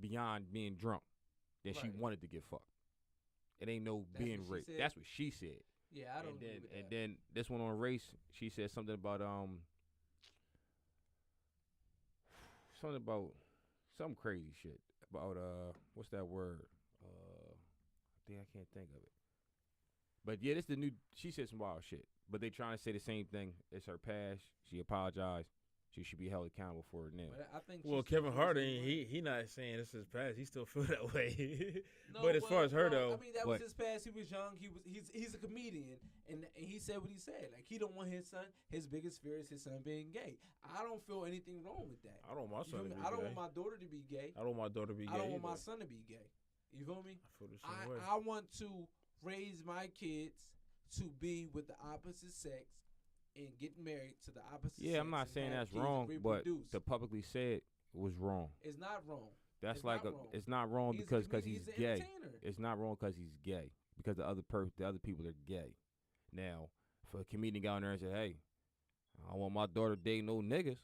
beyond being drunk, then she wanted to get fucked. It ain't no being raped. That's what she said. Yeah, I don't agree with that. And then this one on race, she said something about some crazy shit about what's that word? I can't think of it. But yeah, this the new. She said some wild shit, but they trying to say the same thing. It's her past. She apologized. She should be held accountable for it now. But I think Kevin Hart he not saying this is past. He still feel that way. No, but as far as her though, I mean that was his past. He was young. He's a comedian, and he said what he said. Like he don't want his son. His biggest fear is his son being gay. I don't feel anything wrong with that. I don't want my son to be gay. I don't want my daughter to be gay. I don't want my daughter to be gay. I don't want my son to be gay. You feel me? I feel the same way. I want to raise my kids to be with the opposite sex and get married to the opposite sex. Yeah, I'm not saying that's wrong, but to publicly say it was wrong. It's not wrong. That's it's not wrong because he's gay. It's not wrong because he's gay. Because the other people are gay. Now, for a comedian out there and say, hey, I don't want my daughter dating no niggas.